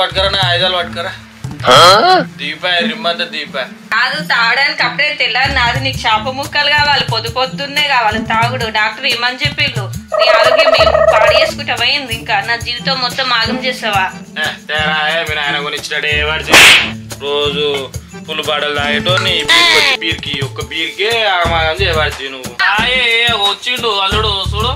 పట్టుకరా నా ఆయుధాలు పట్టుకరా దీప రిమ్మంతా దీప కాదు తాగడానికి అప్పుడే తెల్లారి నాది నీకు చేప ముక్కలు కావాలి పొద్దున్నే కావాలి తాగుడు డాక్టర్ ఏమని చెప్పిండు నీ ఆరోగ్యం మేము పాడు చేసుకుంటా పోయింది ఇంకా నా జీవితం మొత్తం ఆగం చేస్తావా మీ నాయన కొనిచ్చినట్టే రోజు పులు బాటలు తాగేటో నీ బీర్కి ఒక్క బీర్కే ఆగమాగం చేయబడి నువ్వు వచ్చిండు అల్లుడు చూడు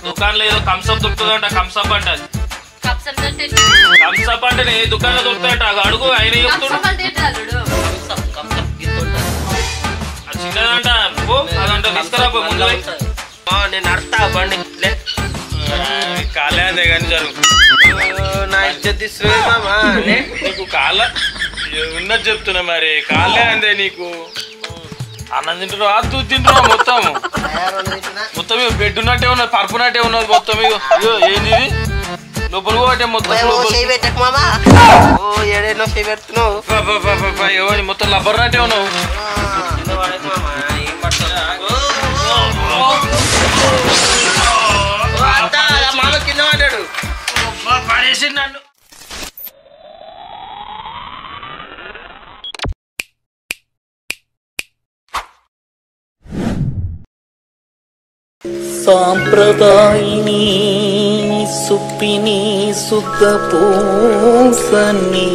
దుకాణంలో ఏదో కంసప్ దొరుకుతుందంట కంసప్ అంటే కంసప్ అంటే ఏ దుకాణంలో దొరుకుతాయంట అడుగు ఆయన చెప్తాడు చిన్నదంట అదంట తీసుకురా ముందు నేను అర్థా బండి కాలే అంతే కానీ జరుగు నా ఇజ్జత్ నీకు కాళ్ళ ఉన్నది చెప్తున్నా మరి కాలే అంతే నీకు అన్నం తింటున్నావు తూ తింటున్నావు మొత్తం బెడ్ ఉన్నట్టే ఉన్నది పరుపునట్టే ఉన్నది మొత్తం ఏంది లోపల పోటే మొత్తం మొత్తం లబ్బర్నట్టే ఉన్నావు మామ కింద పడ్డాడు పడేసి నన్ను సాంప్రదాయిని సుప్పిని సుద్ధ పూసని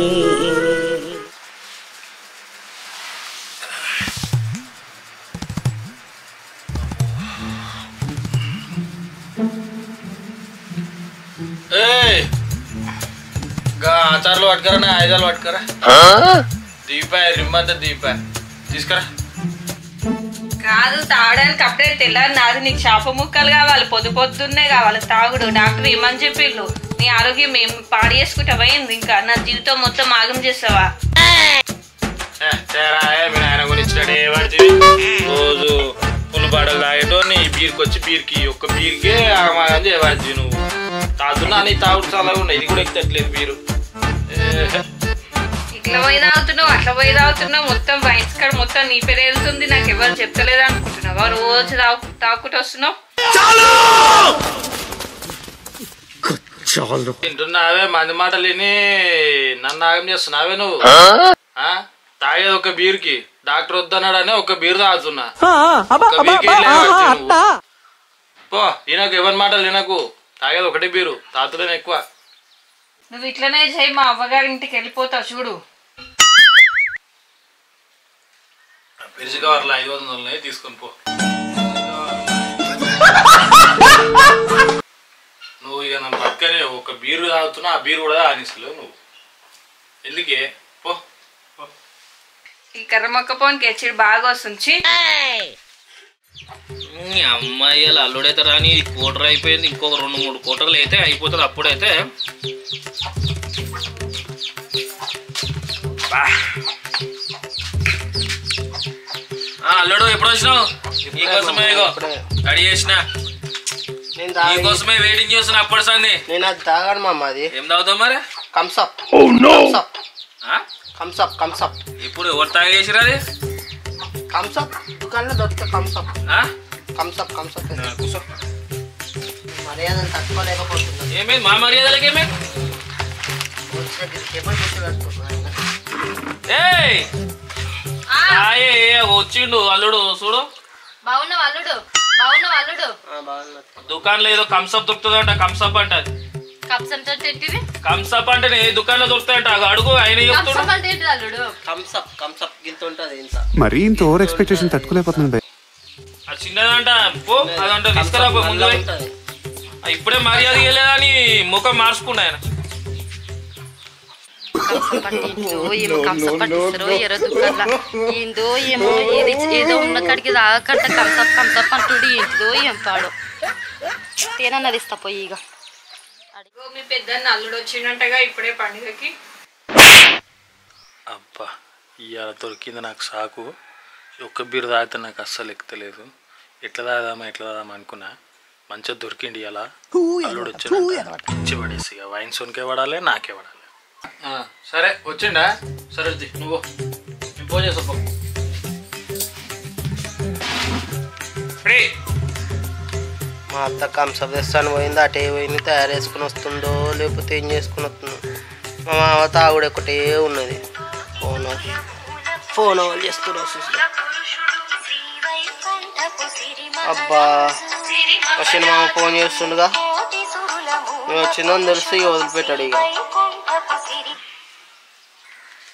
ఆచారాలు పట్టుకరా నా ఆయుధాలు పట్టుకరా దీప రిమ్మంతా దీప తీసుకురా కాదు తాగడానికి అప్పుడే తెల్లారి నాది నీకు చేప ముక్కలు కావాలి పొద్దున్నే కావాలి తాగుడు డాక్టర్ ఏమని చెప్పిండు నీ ఆరోగ్యం మేము పాడు చేసుకుంటా పోయింది ఇంకా నా జీవితం మొత్తం ఆగం చేస్తావా మీ నాయన కొనిచ్చినట్టే రోజు పులు బాటలు తాగేటో నీ బీర్కి బీర్కి ఒక్క బీర్కే ఆగమాగం చేయబడి నువ్వు తాగుతున్నా నీ తాగుడు చాలా ఉన్నాయి ఇది కూడా ఎక్కట్లేదు బీరు ఇట్లా పోయి తాగుతున్నావు అట్లా పోయి తాగుతున్నావు మొత్తం వైన్స్ కాడ మొత్తం నీ పేరు వెళ్తుంది నాకు ఎవరు చెప్తలేదు అనుకుంటున్నావా రోజు తాగుకుంటూ వస్తున్నావు తింటున్నావే మంది మాటలు విని నన్ను ఆగం చేస్తున్నావే నువ్వు తాగేది ఒక బీర్కి డాక్టర్ వద్దన్నాడని ఒక బీర్ తాగుతున్నా పో ఈయనకు ఎవరి మాటలు వినకు తాగేది ఒకటే బీరు తాగుతులేను ఎక్కువ నువ్వు ఇట్లనే చేయి మా అవ్వగారి ఇంటికి వెళ్ళిపోతావు చూడు పెరిచి కవర్లు 500 తీసుకొని పో నువ్వు ఇక నన్ను పక్కనే ఒక బీరు తాగుతున్నా ఆ బీరు కూడా తాగిస్తలేవు నువ్వు ఎందుకే పో ఈ కర్రమొక్క పోనికి హెచ్చడి బాగా వస్తుంది అమ్మాయి అల్లుడైతే రాని కోటర్ అయిపోయింది ఇంకొక 2-3 కోటర్లు అయితే అయిపోతుంది అప్పుడైతే అల్లుడు ఎప్పుడు వచ్చినావు నీకోసమే రెడీ చేసిన నీకోసమే వెయిటింగ్ చేస్తున్నా అప్పటి సంది నేను అది తాగాను మామ అది ఏం తాగుతావు మరి కంసప్ కంసప్ కంసప్ ఇప్పుడు ఎవరు తాగేసిరా అది కంసప్ దుకాణంలో దొరికితే కంసప్ కంసప్ కంసప్ కూర్చో మర్యాదలు తట్టుకోలేకపోతున్నా ఏమైంది మా మర్యాదలకి ఏమైంది వచ్చిండు అల్లుడు చూడు బాగున్నావు అల్లుడు దుకాణంలో ఏదో కంసప్ దొరుకుతుందంట కంసప్ అంటే కంసప్ అంటే ఏ దుకాణంలో దొరుకుతాయంట అడుగు ఆయన చెప్తాడు కంసప్ కంసప్ గింత ఉంటది మరి ఇంత ఓవర్ ఎక్స్పెక్టేషన్ తట్టుకోలేకపోతుంది అది చిన్నదంట పో అదంట తీసుకురా ముందు ఇప్పుడే మర్యాద ఇవ్వలేదని ముఖం మార్చుకున్నా ఆయన ఏమో కంసప్ పట్టిస్తారో ఎర్ర దుకాణంలో ఏందో ఏమో ఏదో ఉన్న కాడికి తాగకంట కంసప్ కంసప్ అంటుడు ఏంటిదో ఏం పాడు తేనన్నది ఇస్తా పోయి ఇక మీ పెద్ద అల్లుడు వచ్చిండంటగా ఇప్పుడే పండుగకి అబ్బా ఇవాళ దొరికింది నాకు సాకు ఒక్క బీరు తాగితే నాకు అస్సలు ఎక్కుతలేదు ఎట్లా తాగుదామా అనుకున్నా మంచిగా దొరికిండి ఇలా అల్లుడు వచ్చాడు ఇచ్చి పడేసి ఇక వైన్ సోన్కే పడాలి నాకే పడాలి సరే వచ్చిండా సరే నువ్వు నేను ఫోన్ చేస్తా మా అత్త కంసప్ తెస్తాను పోయింది, అటే పోయింది. తయారు చేసుకుని వస్తుందో లేకపోతే ఏం చేసుకుని వస్తుందో. మా మామ తాగుడు ఒకటే ఉన్నది. ఫోన్ వాళ్ళు చేస్తున్నారు చూసి. అబ్బా వచ్చిన మామ ఫోన్ చేస్తుండగా నేను వచ్చిందని తెలిసి ఇక వదిలిపెట్టాడు ఇక.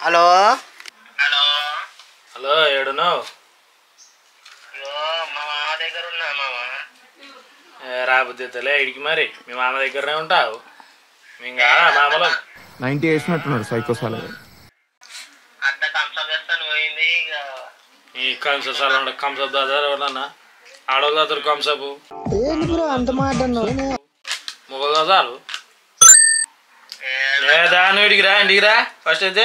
హలో హలో ఏడున్నావు? మా మామ దగ్గర ఉన్నా మామ. రాబోతే ఇడికి మరి మీ మామ దగ్గరనే ఉంటావు. ఇంకా మామలం 90 వేసినట్టున్నాడు సైకోసాల. అంత కంసప్ చేస్తాను పోయింది ఇక. ఈ కంసాలు కంసప్ దాదారు ఎవరన్నా ఆడవాళ్ళు దాదారు కంసపు అంత మాట మొగలు దాదారు. దాని ఇంటికి రా, ఇంటికి రా ఫస్ట్ అయితే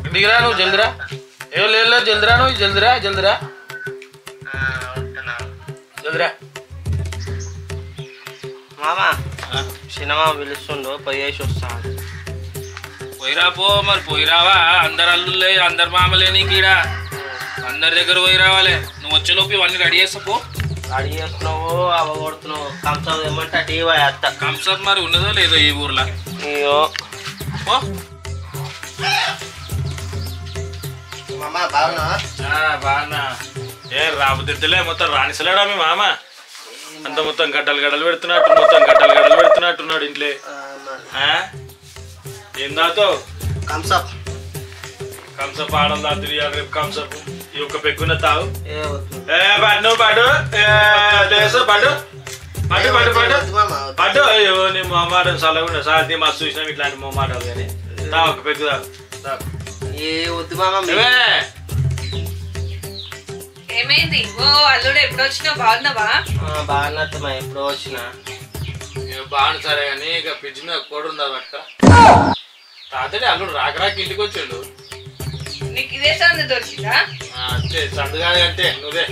ఇంటికి రా. నువ్వు జల్దిరా. ఏ లేదు జల్దిరా, నువ్వు జల్దిరా జల్దిరా జల్దిరా. మామ సినిమా పిలుస్తుండో పోయేసి వస్తాను. పోయిరా పో మరి. పోయిరావా? అందరు అల్లులే అందరు మామలే నీకు ఈడ. అందరి దగ్గర పోయి రావాలి. నువ్వు వచ్చేలోపు ఇవన్నీ రెడీ చేస్తా పో. రెడీ చేస్తున్నావు అవ్వగొడుతున్నావు. కంసప్ ఏమంటే టీవీ అత్త కంసప్ మరి ఉన్నదో లేదో ఈ ఊర్లో. అయ్యో పో. మామ బాగున్నా? బాగున్నా. ఏ రాబోతులే మొత్తం రాణిసలేడా మీ మామ? అంత మొత్తం గడ్డలు పెడుతున్నట్టున్నాడు ఇంట్లో. ఏం తాగుతావు? కంసప్ కంసప్ ఆడలు తాగుతుంది రేపు. కంసప్ ఈ ఒక్క పెక్కున్న తావు. ఏ వద్దు పడు పడు. అయ్యో నీ మొమ్మాట చల్లగా సార్ మస్తు చూసినాం ఇట్లాంటి మొమ్మాటాలు. కానీ తా ఒక పెగ్గు తాగు. ఏ వద్దు మామ. ఏమైంది? ఓ అల్లుడు ఎప్పుడు వచ్చినావు? బాగున్నావా? బాగున్నట్టు ఎప్పుడో వచ్చినా. బాగుంది సరే కానీ ఇక ఫ్రిడ్జ్ మీద కూడా ఉందా పక్క. తాతడి అల్లుడు రాక ఇంటికి వచ్చాడు. నీకు ఇదే సందు దొరికిందా? అంతే సందు కాదు అంటే నువ్వే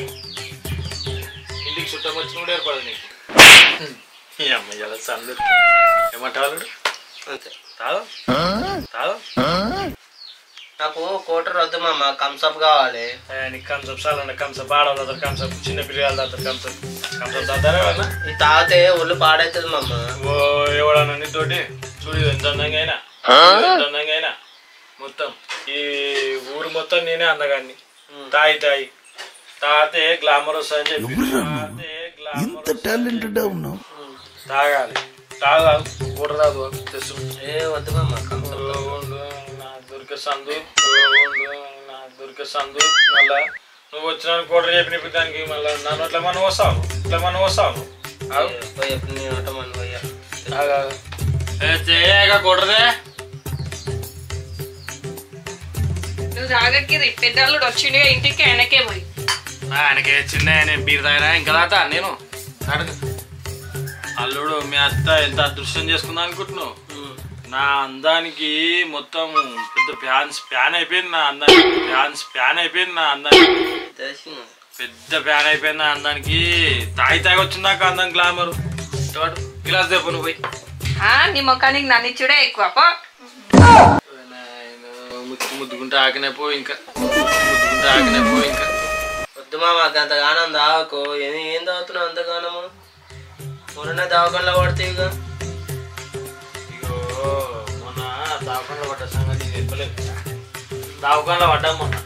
ఇంటికి చుట్టం వచ్చి కూడా ఏర్పడదు నీకు. ఈ అమ్మాయి ఎలా సందు ఏమంటావు అల్లుడు? అంతే తాగు తాగు. నాకు కోటర్ వద్దు మామ, కంసప్ కావాలి. నీకు కంసప్ చాలండి. కంసప్ ఆడవాళ్ళు కంసప్, చిన్న పిల్లలు కంసప్ తాతారా వాళ్ళ. ఇది తాగితే ఒళ్ళు పాడవుతుంది మామ. ఓ ఎవడన్నా నీతోటి చూడు ఎంత అందంగా అయినా మొత్తం ఈ ఊరు మొత్తం నేనే అందగాన్ని. తాగితే గ్లామర్ వస్తా అని చెప్పి తాగాలి. తాగాలి కూడ రాదు తెసు. ఏ వద్దు మామ కంసప్. దొరికే సందు మళ్ళా నువ్వు వచ్చిన కూడ చెప్పిన దానికి మళ్ళీ నన్ను ఇట్లా మనం వస్తావు కూడదే. నువ్వు తాగకి పెద్ద అల్లుడు వచ్చిండే ఇంటికి ఆయనకే పోయి. ఆయనకే చిన్న నేను బీర్ తాగినా ఇంకా తాగుతా నేను. అల్లుడు మీ అత్త ఎంత అదృష్టం చేసుకుందా అనుకుంటున్నావు? నా అందానికి మొత్తం పెద్ద ఫ్యాన్ అయిపోయింది. నా అందానికి పెద్ద ఫ్యాన్ అయిపోయింది. నా అందానికి తాగి వచ్చిందాక అందం గ్లామర్. గిలాస్ దేపు నువ్వు పోయి. నీ ముఖానికి నన్ను చూడే ఎక్కువ. ముద్దుకుంటే ఆకనే పో ఇంకా. వద్దు మామ అంతగానం తాగకు. ఏం తాగుతున్నావు అంతగానము? మొన్న దావకంలో పడితే ఇక మొన్న దావకాంలో పడ్డ సంగతి చెప్పలేదు. దావకాంలో పడ్డాం మొన్న.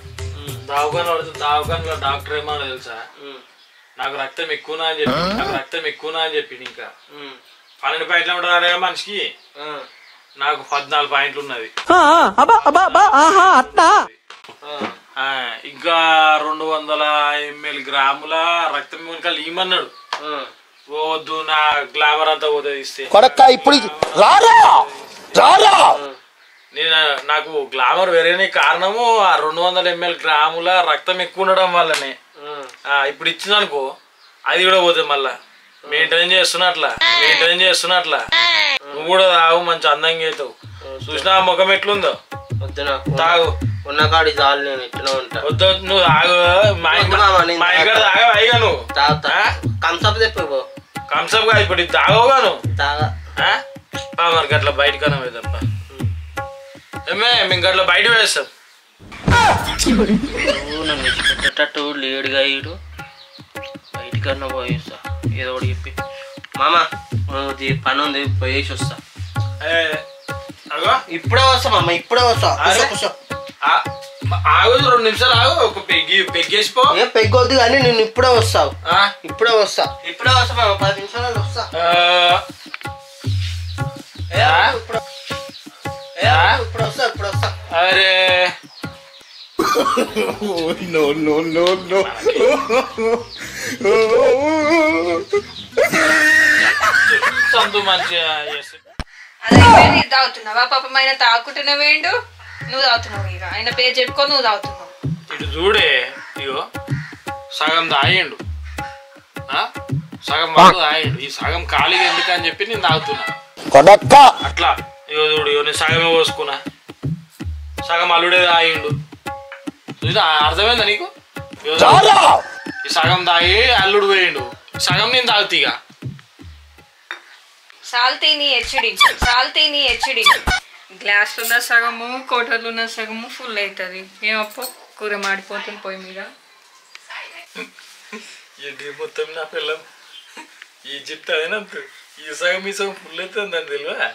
దావకాంలో పడితే దావకాంలో డాక్టర్ ఏమన్నా తెలుసా? నాకు రక్తం ఎక్కువనా అని చెప్పి ఇంకా 12 పాయింట్లు ఉంటారా మనిషికి. నాకు 14 పాయింట్లు ఉన్నది. ఇంకా 200 ml గ్రాముల రక్తం వెనకాల ఇమ్మన్నాడు. వద్దు నా గ్లామర్ అంతా పోతుంది ఇస్తే. నేను నాకు గ్లామర్ వేరేనే కారణము ఆ 200 ml గ్రాముల రక్తం ఎక్కువ ఉండడం వల్లనే. ఇప్పుడు ఇచ్చిందనుకో అది కూడా పోతుంది. మళ్ళా మెయింటైన్ చేస్తున్నట్లా నువ్వు కూడా తాగు, మంచి అందంగా అవుతావు. చూసినా ముఖం ఎట్లుందో. తాగు ఉన్న కాడి చాలు, నేను ఇట్లా ఉంటా. వద్దు నువ్వు తాగు. మా ఇంటికాడ తాగా అయిగా నువ్వు. కంసప్ తెప్పు. కంసప్ గా ఇప్పుడు తాగవుగా నువ్వు. తాగా మరి గట్లా బయటకన్నా వేదప్ప. మేము గట్లా బయట వేస్తాం. నన్ను పెట్టేటట్టు లేడుగా ఇడు బయటికి ఇంటికన్నా పోయేస్తా ఏదో ఒకటి చెప్పి మామ పని ఉంది పోయేసి వస్తా. ఇప్పుడే వస్తా మామ, ఇప్పుడే వస్తా. కూర్చో ఆగు 2 నిమిషాలు ఆగు. ఒక పెగ్గేసిపో. ఏం పెగ్గొద్దు కానీ నేను ఇప్పుడే వస్తావు. ఇప్పుడే వస్తా మామ, 10 నిమిషాలు వస్తా. ఇప్పుడు వస్తా. అరే సంతు మంచిగా అదే తాగుతున్నావా? పాపం ఆయన తాగుకుంటూనే వేయండు, నువ్వు తాగుతున్నావు. ఇక ఆయన పేరు చెప్పుకో, నువ్వు తాగుతున్నావు. ఇటు చూడే, ఇగో సగం తాగిండు, సగం మందు తాగిండు. ఈ సగం ఖాళీగా ఎందుకని చెప్పి నేను తాగుతున్నా అట్లా. ఇగో చూడు, ఇగో నేను సగమే పోసుకున్నా, సగం అల్లుడే తాగిండు. అర్థమైందా నీకు? ఈ సగం తాగి అల్లుడు పోయిండు, సగం నేను తాగుతీగా. సాల్తీని హెచ్చడి గ్లాసులు ఉన్న సగము, కోటర్లు ఉన్న సగము ఫుల్ అవుతుంది. ఏమప్పో కూర మాడిపోతుంది పొయ్యి మీద. ఏంటి మొత్తం నా పిల్లం ఈ చెప్తే అదేనంత ఈ సగం ఈ సగం ఫుల్ అవుతుంది అని తెలియదా?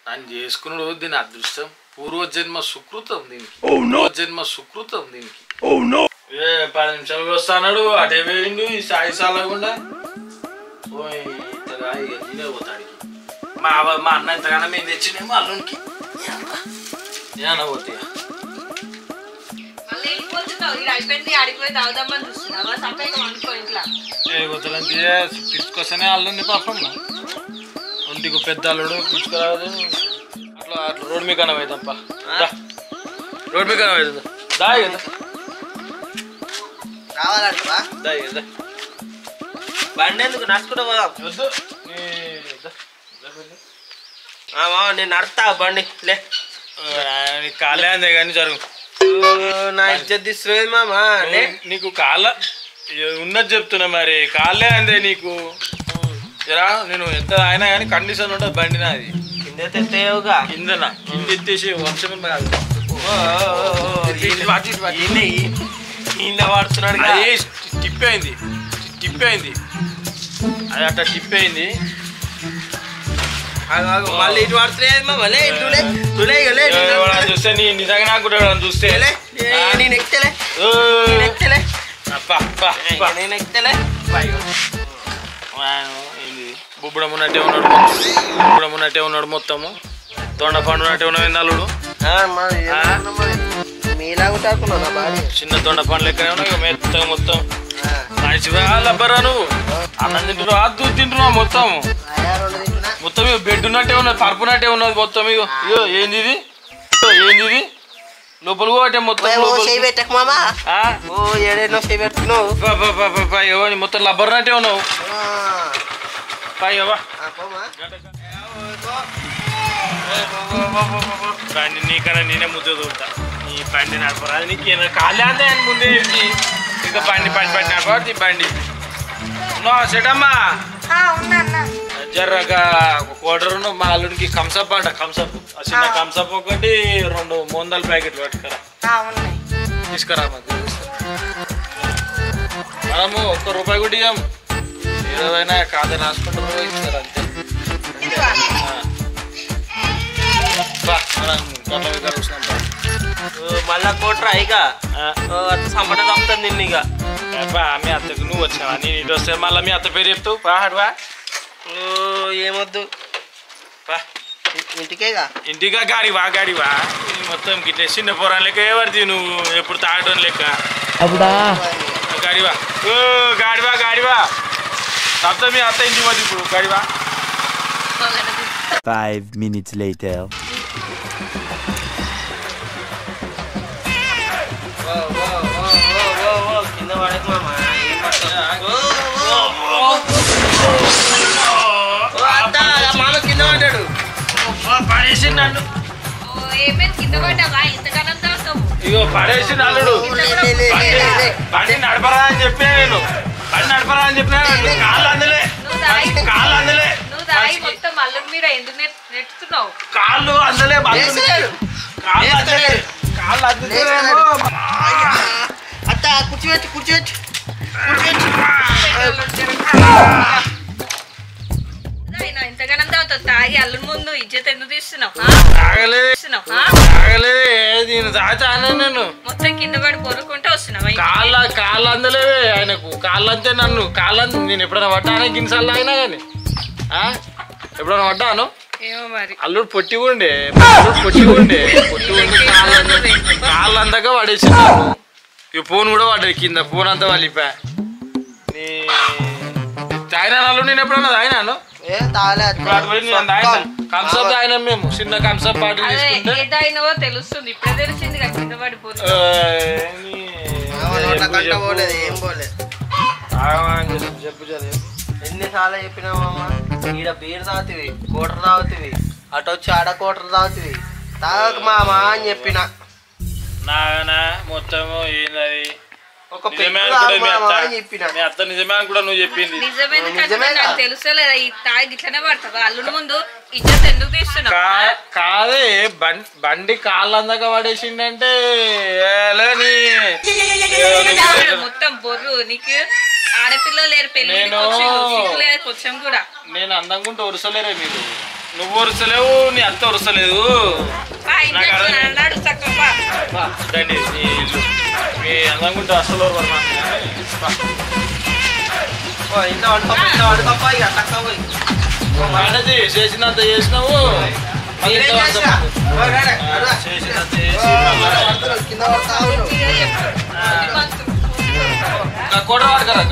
నన్ను చేసుకున్నాడు దీని అదృష్టం, పూర్వజన్మ సుకృతం దీనికి, పూర్వజన్మ సుకృతం దీనికి. 10 నిమిషాలు వస్తాడు, అటే పోయిండు. ఈ సాయిసాలకుండా ఇంతగా నేనే పోతాడికి. మా అన్న ఇంతగానో మేము తెచ్చినేమో అల్లునికి ఏమన్నా పోతే పిచ్చుకొస్తేనే అల్లుంది పాపం. ఒంటికి పెద్ద అల్లుడు పిచ్చుకోరాదు. అట్లా అట్లా రోడ్ మీద కనవైందప్ప, రోడ్ మీద కనవైంది. దాయి కదా బండి ఎందుకు నడుచుకుంటా పోదాం. వద్దు నేను నడతా బండి లే. కాలే అందే కానీ జరుగు. నా ఇజ్జత్ తీసుకుపోయేది మామ. నీకు కాళ్ళ ఉన్నది చెప్తున్నా, మరి కాళ్ళే అందే నీకు. జరా నేను ఎంత అయినా కానీ కండిషన్ ఉంటుంది బండి నాది. కింద తెత్తేవుగా. కిందనా కింద ఎత్తేసి వంశం కాదు వాడుతున్నాడు. టిప్పయింది అది అట్లా టిప్పయింది. మళ్ళీ ఇటు వాడుతున్నాయి చూస్తే నీ నిజంగా నాకు కూడా చూస్తే నేను ఎక్తలే బుబ్బడమున్నట్టే ఉన్నాడు మొత్తము. తొండ పండునట్టే ఉన్నావు నల్లుడు. చిన్న తొండ పండు లెక్కనే ఉన్నావు మెత్తగా మొత్తం. లబ్బరా నువ్వు అన్నం తింటున్నావు, అద్దు తింటున్నావు మొత్తం. మొత్తం బెడ్ ఉన్నట్టే ఉన్నది, పరుపునట్టే ఉన్నది మొత్తం. ఇగో ఏంది ఇది లోపల పోటే మొత్తం మొత్తం లబ్బర్నట్టే ఉన్నావు. బండి నీకన్నా నేనే ముద్ద దూరుతా. నీ బండి నడపరాదు, నీకు కాలే అంతే ముందే ఇంకా బండి నడపరాదు. ఈ బండి సెటమ్మా జర్రగా క్వార్టర్ మా అల్లుడికి కంసప్ అంట. కంసప్ చిన్న కంసప్ ఒకటి 2 మోందాల ప్యాకెట్లు పట్టుకురా, తీసుకురా. మనము ₹1 కూడా ఇవ్వం, ఏదైనా కాదని హాస్పిటల్లో ఇస్తారు అంతే. మళ్ళా కోట్రా ఇక సంపట చంపుతుంది నిన్ను. ఇక మీ అత్తకు నువ్వు వచ్చినావా? నేను ఇటు వస్తే మళ్ళీ మీ అత్త పేరు చెప్తావు. పాడువా ఏమొద్దు ఇంటికా గాడివా మొత్తం గిట్ల చిన్న పొరాన్ లెక్క ఎవరిది నువ్వు ఎప్పుడు తాగటం లెక్క. గాడివా తప్ప మీ అత్త ఇంటికి పోతుంది ఇప్పుడు. గాడివా 5 minutes later. కింద పడేది మామ. మామ కింద పడ్డాడు, పడేసి నన్ను. ఇగో పడేసి నల్లుడు. బండి నడపరా అని చెప్పినా నేను, కాళ్ళు అందలే కాళ్ళు అందలే కాళ్ళు అందలే కాళ్ళు అద్దుతాయేమో. అత్త కూర్చోవచ్చు కూర్చోవచ్చు ఇంతగానం తాగుతావు తాగి అల్లుని ముందు ఇజ్జత్ ఎందుకు తీస్తున్నావు నేను తాచాను నేను మొత్తం కింద పడి పొరుకుంటే వస్తున్నావా కాళ్ళు అందలేవే ఆయనకు కాళ్ళు అంతే నన్ను కాళ్ళు నేను ఎప్పుడైనా పడ్డాను గిన్నెసార్లు అయినా కానీ ఎప్పుడైనా పడ్డాను ఏమో మరి అల్లుడు పొట్టి ఉండే కాళ్ళు అందాక పడేసి ఈ ఫోన్ కూడా పడ్డది కింద ఫోన్ అంతా వాళ్ళిపా నీ తాగినా అల్లుడు నేను ఎప్పుడన్నా తాగినాను కంసప్ తాగినాం మేము చిన్న కంసప్ బాటిల్ ఏదైనా తెలుస్తుంది ఇప్పుడే తెలిసింది కింద పడిపోతుంది చెప్పు ఎన్నిసార్లు చెప్పినామమ్మా ఈడ బీర్ తాగుతుంది కోటర్ తాగుతుంది అటు వచ్చి ఆడ కోటర్ తాగుతుంది తాగక మామా అని చెప్పిన నానా మొత్తము ఏంది ఒక అత్త నిజమే అని కూడా నువ్వు చెప్పింది నిజమే నాకు తెలుసలేదా ఈ తాగి ఇట్లనే పడతావా అల్లుడు ముందు ఇజ్జత్ ఎందుకు తీస్తున్నావు కాదే బండి కాళ్ళు అందాక పడేసిండంటే మొత్తం బొర్రు నీకు ఆడపిల్లలు లేరు పెళ్లి కొంచెం కూడా నేను అందంగుంటే ఒరుసలేరే మీరు నువ్వు ఒరుసలేవు నీ అత్త ఒరుసలేదు మీ అందంగుంటే అసలు చేసినంత చేసినావు కింద కూడా వాడకరా